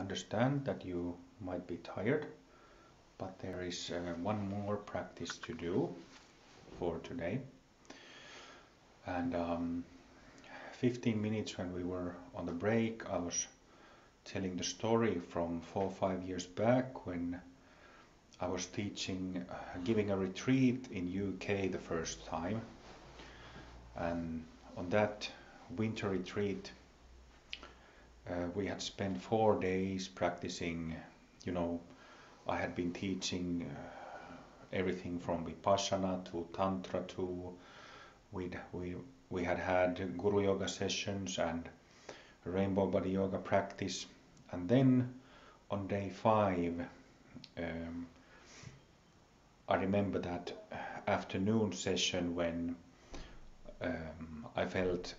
understand that you might be tired, but there is one more practice to do for today. And 15 minutes when we were on the break, I was telling the story from 4 or 5 years back when I was teaching, giving a retreat in UK the first time. And on that winter retreat, we had spent 4 days practicing, I had been teaching everything from Vipassana to Tantra to, we had Guru Yoga sessions and Rainbow Body Yoga practice. And then on day 5, I remember that afternoon session when I felt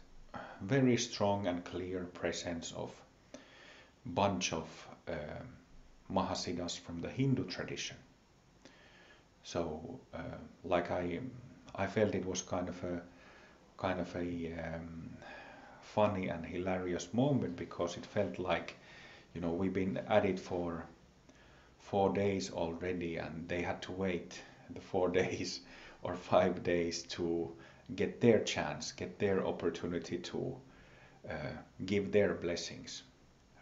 very strong and clear presence of bunch of Mahasiddhas from the Hindu tradition. So, like I felt it was kind of a funny and hilarious moment, because it felt like, we've been at it for 4 days already, and they had to wait the 4 days or 5 days to get their chance, get their opportunity to give their blessings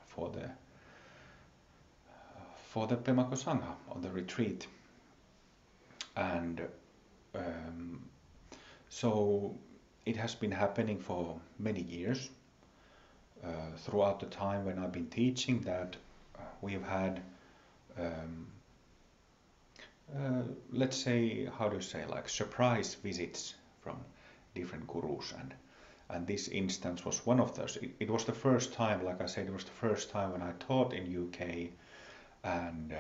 for the Pemako Sangha on the retreat. And so it has been happening for many years throughout the time when I've been teaching, that we've had let's say, like surprise visits from different gurus, and this instance was one of those. It was the first time, like I said, it was the first time when I taught in UK, and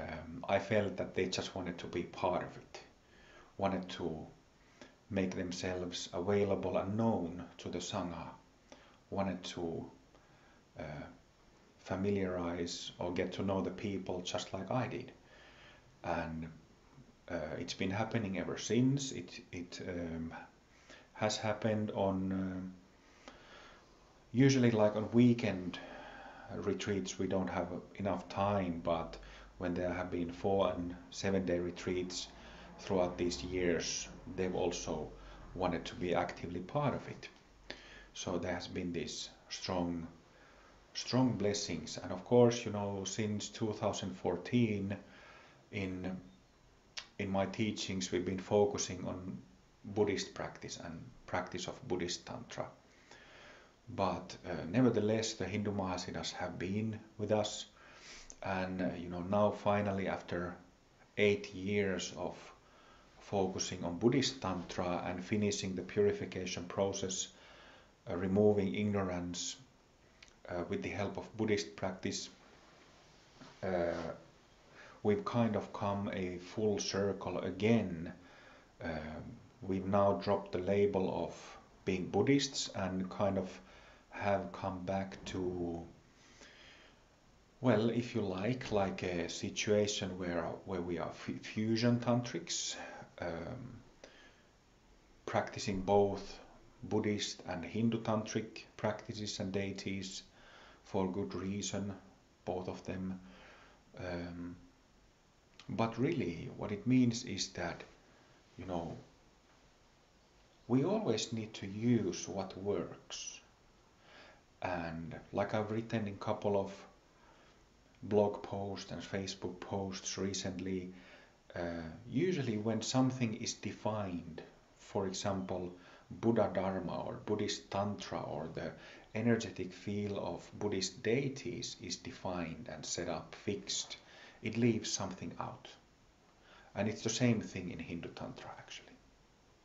I felt that they just wanted to be part of it, wanted to make themselves available and known to the Sangha, wanted to familiarize or get to know the people just like I did. And it's been happening ever since. It has happened on usually like on weekend retreats. We don't have enough time, but when there have been 4 and 7 day retreats throughout these years, they've also wanted to be actively part of it. So there has been this strong blessings. And of course, since 2014 in my teachings, we've been focusing on Buddhist practice and practice of Buddhist Tantra. But nevertheless, the Hindu Mahasiddhas have been with us. And now finally, after 8 years of focusing on Buddhist Tantra and finishing the purification process, removing ignorance with the help of Buddhist practice, we've kind of come a full circle again. We've now dropped the label of being Buddhists and kind of have come back to, well, if you like a situation where we are fusion tantrics, practicing both Buddhist and Hindu tantric practices and deities for good reason, both of them. But really, what it means is that, we always need to use what works. And like I've written in a couple of blog posts and Facebook posts recently, usually when something is defined, for example, Buddha Dharma or Buddhist Tantra or the energetic field of Buddhist deities is defined and set up, fixed, it leaves something out. And it's the same thing in Hindu Tantra actually.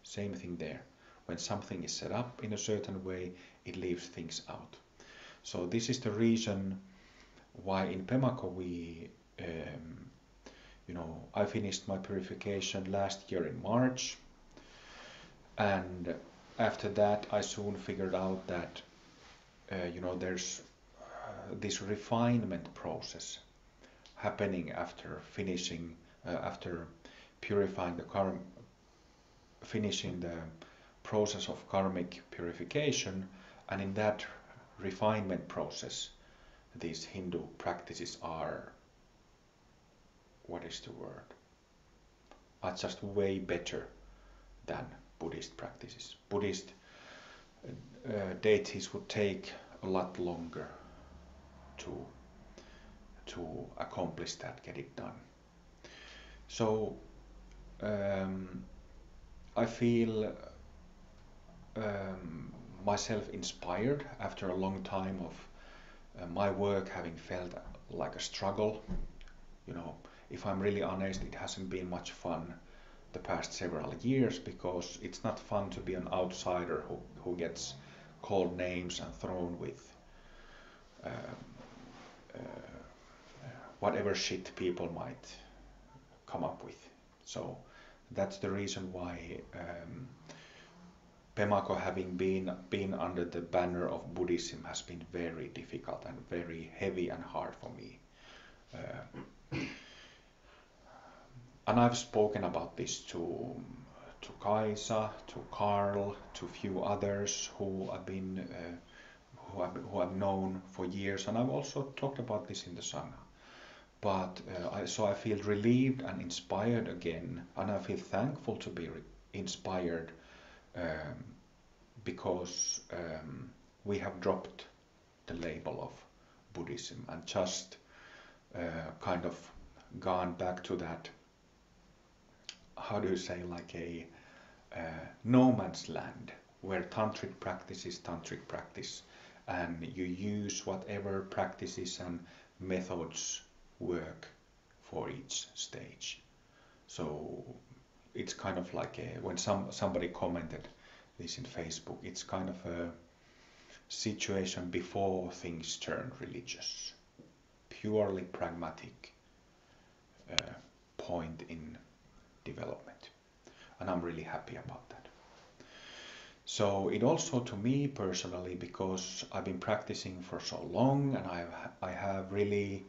Same thing there. When something is set up in a certain way, it leaves things out. So this is the reason why in Pemako we, I finished my purification last year in March. And after that, I soon figured out that, there's this refinement process happening after finishing, after purifying the karma, finishing the process of karmic purification. And in that refinement process, these Hindu practices are, what is the word, are just way better than Buddhist practices. Buddhist deities would take a lot longer to accomplish that, get it done. So I feel myself inspired after a long time of my work having felt like a struggle. You know, if I'm really honest, it hasn't been much fun the past several years, because it's not fun to be an outsider who gets called names and thrown with whatever shit people might come up with. So that's the reason why Pemako, having been under the banner of Buddhism, has been very difficult and very heavy and hard for me. And I've spoken about this to Kaisa, to Carl, to a few others who I've known for years, and I've also talked about this in the Sangha. But so I feel relieved and inspired again, and I feel thankful to be inspired because we have dropped the label of Buddhism and just kind of gone back to that, how do you say, like a no man's land, where tantric practice is tantric practice, and you use whatever practices and methods work for each stage. So it's kind of like when somebody commented this in Facebook, it's kind of a situation before things turned religious, purely pragmatic point in development, and I'm really happy about that. So it also, to me personally, because I've been practicing for so long, and I have really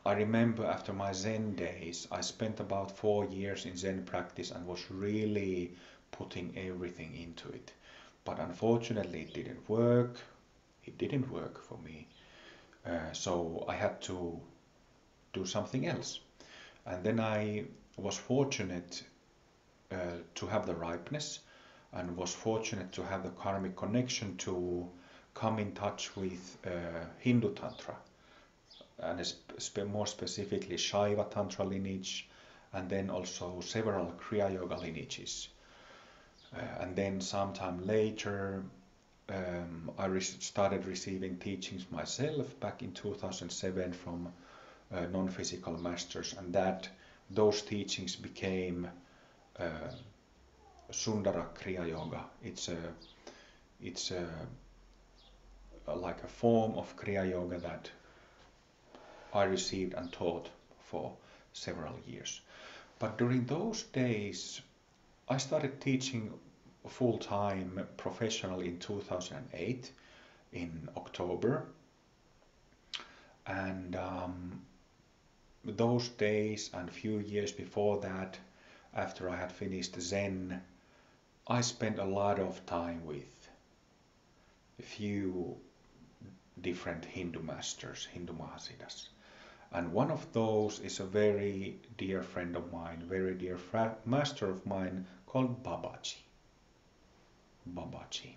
I remember after my Zen days, I spent about 4 years in Zen practice and was really putting everything into it. But unfortunately it didn't work. It didn't work for me. So I had to do something else. And then I was fortunate to have the ripeness, and was fortunate to have the karmic connection to come in touch with Hindu Tantra, and more specifically Shaiva Tantra lineage, and then also several Kriya Yoga lineages. And then sometime later I started receiving teachings myself back in 2007 from non-physical masters, and those teachings became Sundara Kriya Yoga. It's like a form of Kriya Yoga that I received and taught for several years. But during those days, I started teaching full-time professionally in 2008 in October. And those days and few years before that, after I had finished Zen, I spent a lot of time with a few different Hindu masters, Hindu Mahasiddhas. And one of those is a very dear friend of mine, very dear master of mine, called Babaji. Babaji.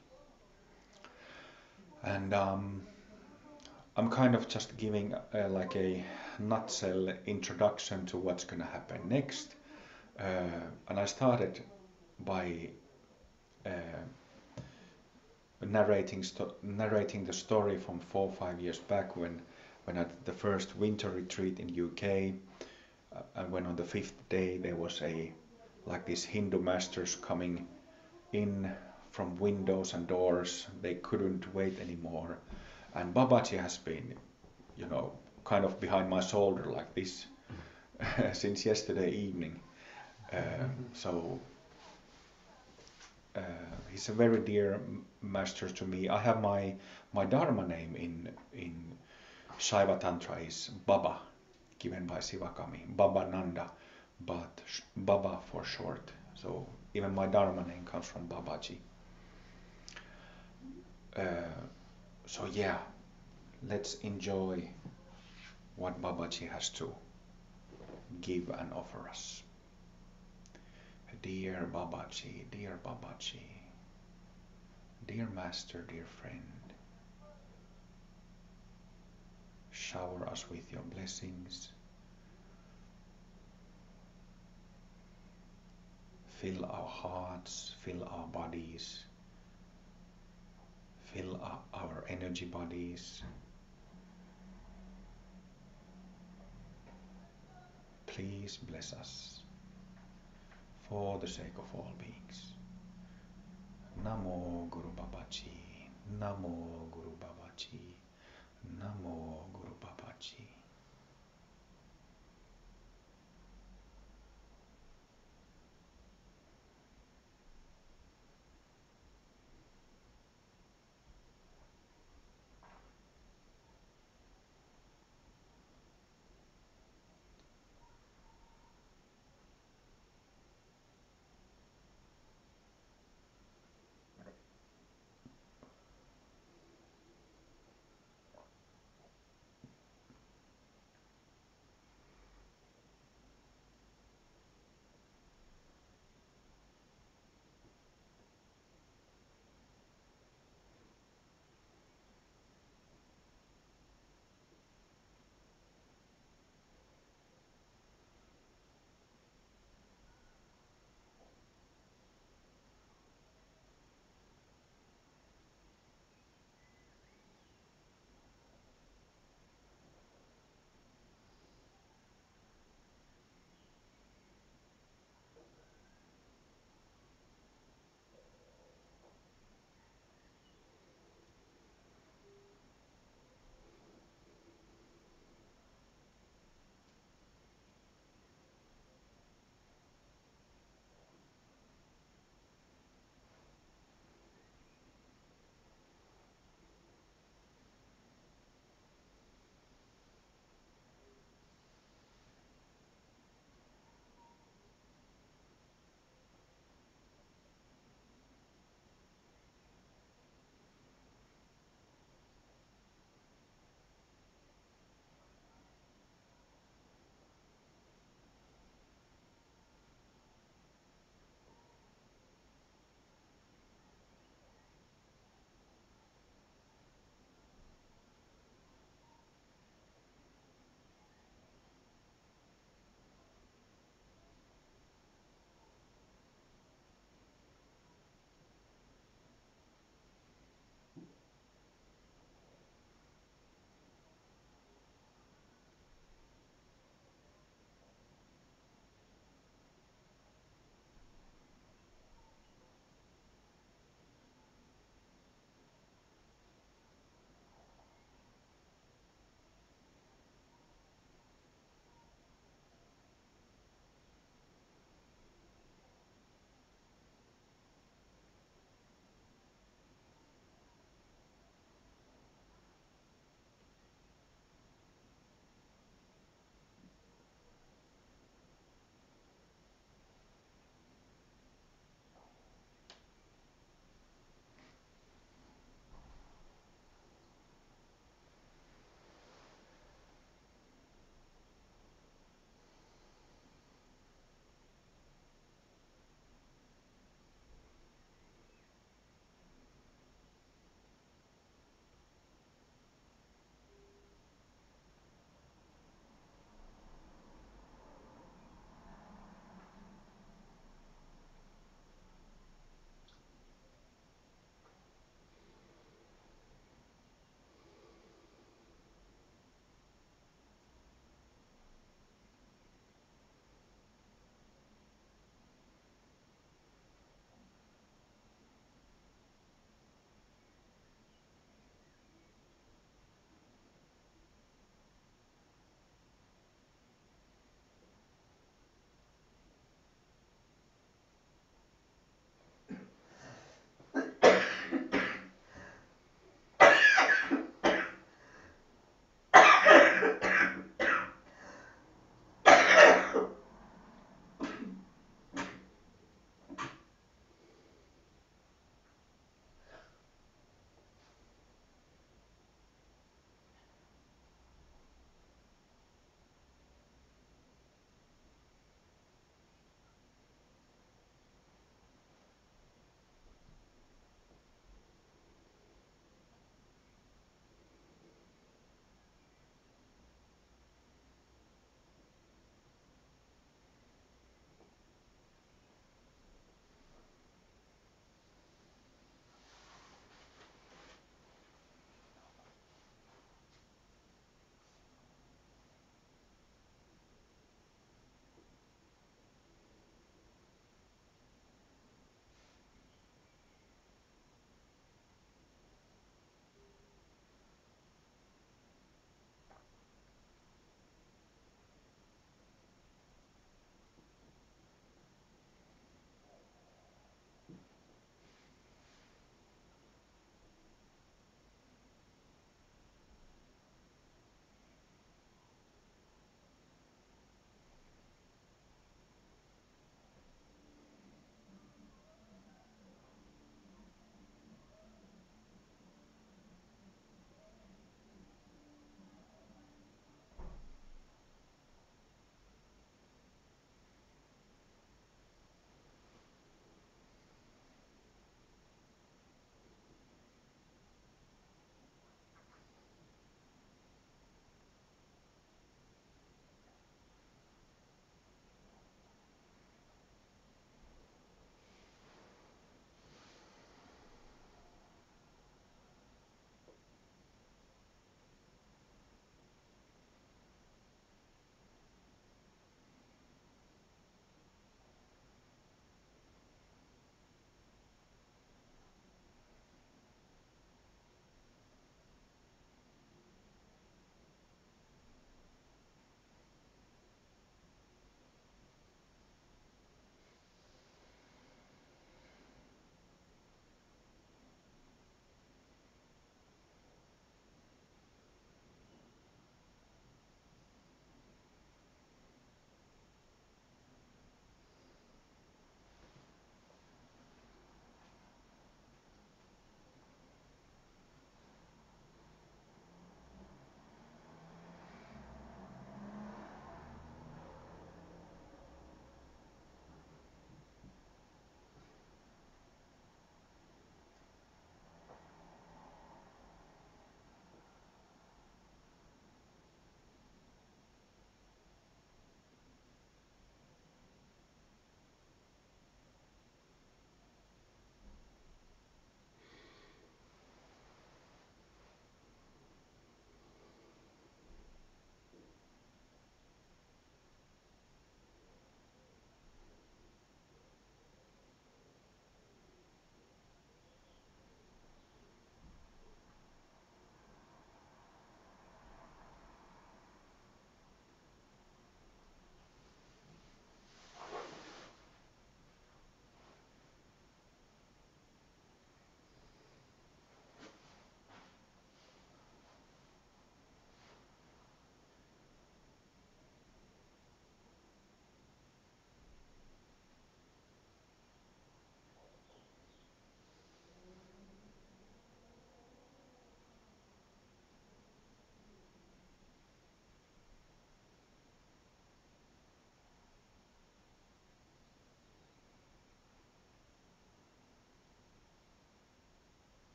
And I'm kind of just giving like a nutshell introduction to what's going to happen next. And I started by narrating the story from 4 or 5 years back when at the first winter retreat in UK, and when on the 5th day there was like these Hindu masters coming in from windows and doors. They couldn't wait anymore, and Babaji has been, kind of behind my shoulder like this since yesterday evening. So he's a very dear master to me. I have my Dharma name in Shaiva Tantra is Baba, given by Sivakami, Baba Nanda, but Baba for short. So even my Dharma name comes from Babaji. So yeah, Let's enjoy what Babaji has to give and offer us. Dear Babaji, dear Master, dear friend, shower us with your blessings. Fill our hearts, fill our bodies, fill our energy bodies. Please bless us for the sake of all beings. Namo Guru Babaji, Namo Guru Babaji, Namo Guru Babaji.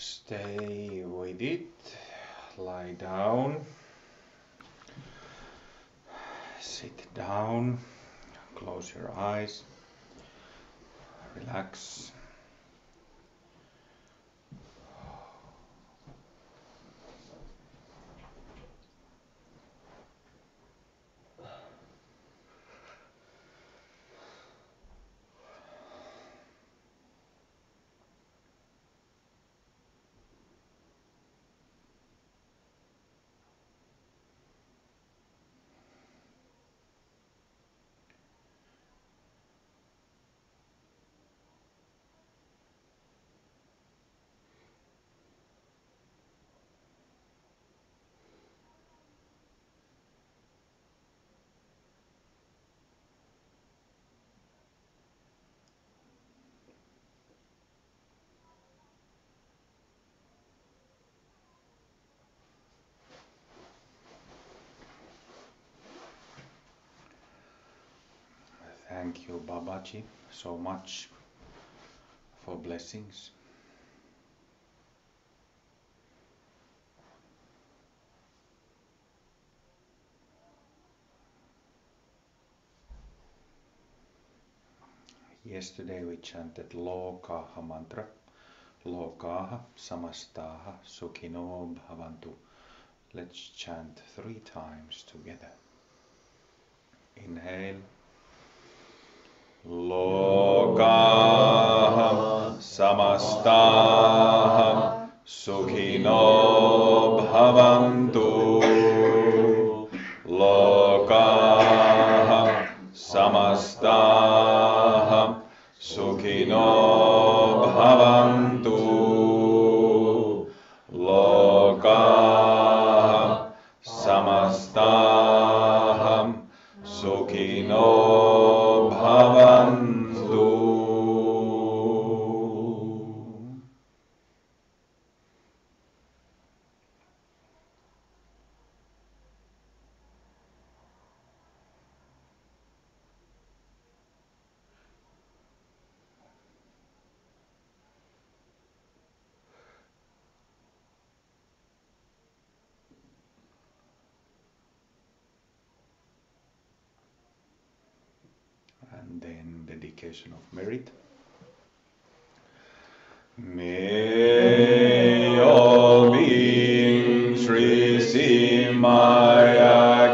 Stay with it. Lie down. Sit down. Close your eyes. Relax. Thank you, Babaji, so much for blessings. Yesterday we chanted Lokaha mantra. Lokaha samastaha sukhino bhavantu. Let's chant 3 times together. Inhale. Lokaha samastaha sukhino bhavantu. Lokaha samastaha sukhino bhavantu. Lokaha samastaha sukhino bhavantu. And then dedication of merit. May all beings receive my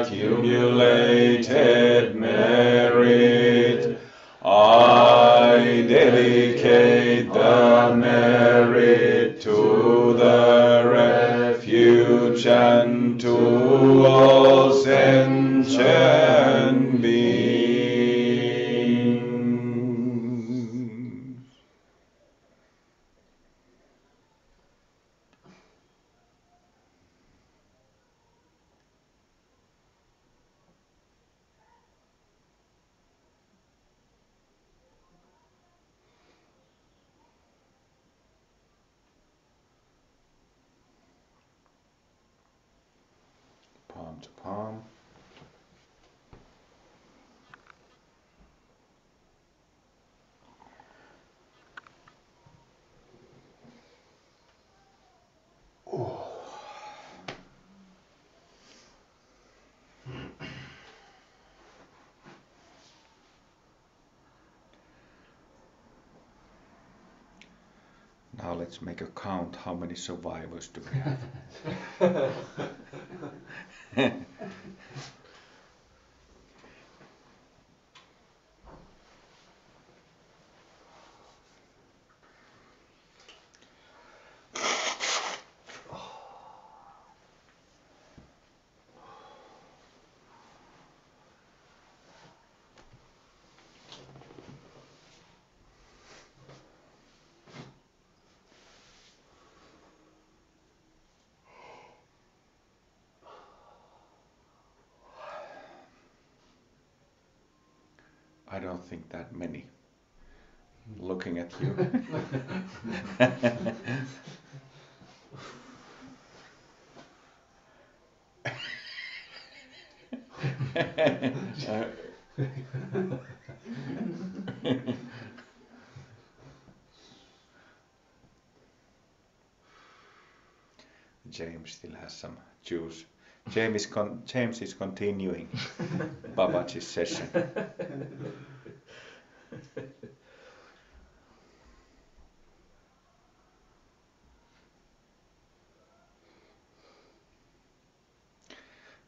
accumulated merit. I dedicate the merit to the refuge and to all sentient beings. Palm to palm. Now let's make a count. How many survivors do we have? I don't think that many. Looking at you. James still has some juice. James is continuing Babaji's session.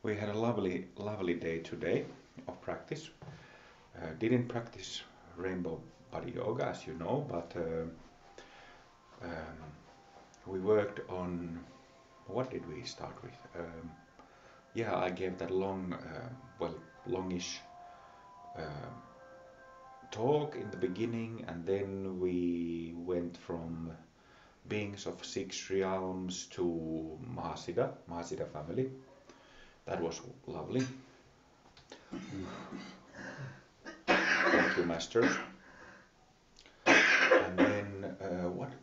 We had a lovely day today of practice. Didn't practice rainbow body yoga, as you know, but we worked on, what did we start with? Yeah, I gave that longish talk in the beginning, and then we went from beings of 6 realms to Mahasiddha family. That was lovely. Thank you, masters. And then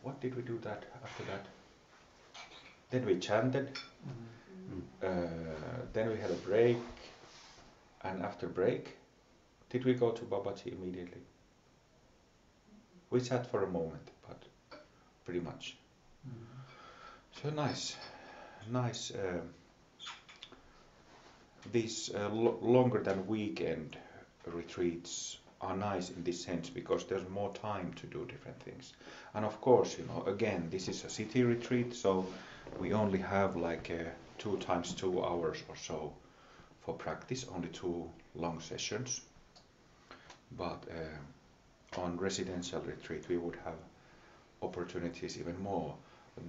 what did we do that after that? Then we chanted. Then we had a break, and after break, did we go to Babaji immediately? We sat for a moment, but pretty much. So nice. These longer than weekend retreats are nice in this sense because there's more time to do different things. And of course, again, this is a city retreat, so we only have like 2 times 2 hours or so for practice, only 2 long sessions. But on residential retreat we would have opportunities even more,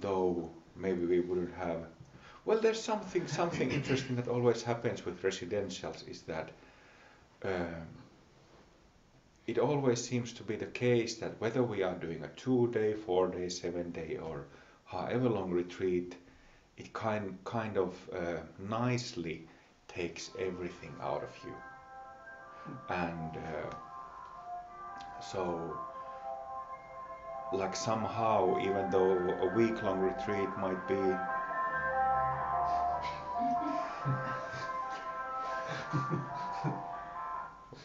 though maybe we wouldn't have. Well, there's something interesting that always happens with residentials is that it always seems to be the case that whether we are doing a 2-day, 4-day, 7-day, or however long retreat, it kind of nicely takes everything out of you. And so, like somehow, even though a week-long retreat might be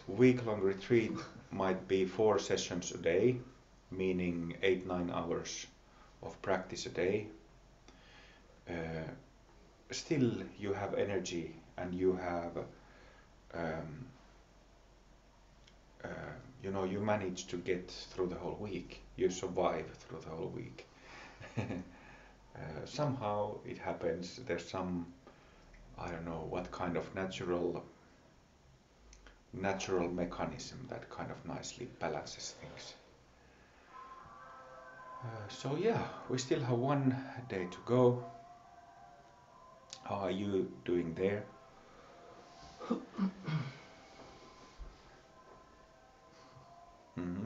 week-long retreat might be 4 sessions a day, meaning 8-9 hours of practice a day. Still, you have energy and you have, you manage to get through the whole week. You survive through the whole week. Somehow it happens. There's some, I don't know what kind of natural mechanism that kind of nicely balances things. So yeah, we still have 1 day to go. How are you doing there? Mm-hmm.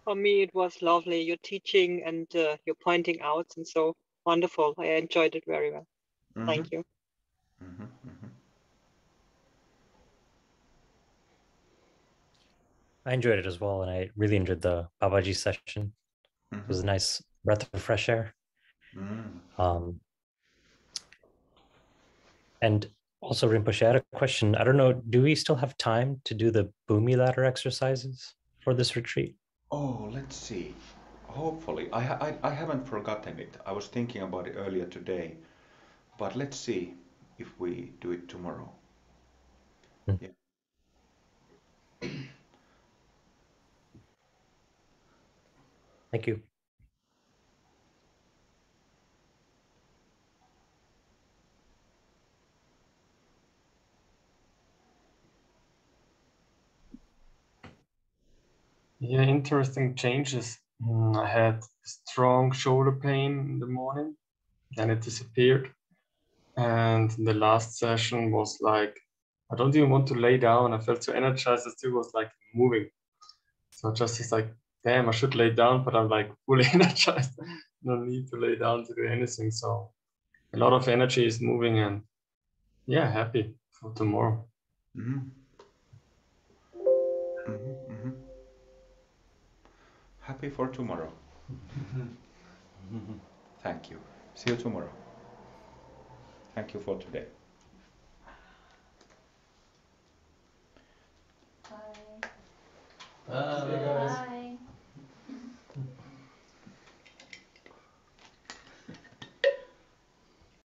For me, it was lovely. Your teaching and your pointing out, and so wonderful. I enjoyed it very well. Mm-hmm. Thank you. Mm-hmm. Mm-hmm. I enjoyed it as well, and I really enjoyed the Babaji session. It was a nice breath of fresh air. And also, Rinpoche, I had a question. I don't know, do we still have time to do the Bhumi ladder exercises for this retreat? Oh, let's see. Hopefully. I haven't forgotten it. I was thinking about it earlier today. But let's see if we do it tomorrow. Yeah. Thank you. Yeah, interesting changes. I had strong shoulder pain in the morning, then it disappeared. And the last session was like, I don't even want to lay down. I felt so energized, I still was like moving. So just it's like, damn, I should lay down, but I'm like fully energized. No need to lay down to do anything. So a lot of energy is moving, and yeah, happy for tomorrow. Happy for tomorrow. Thank you. See you tomorrow. Thank you for today. Bye. Bye.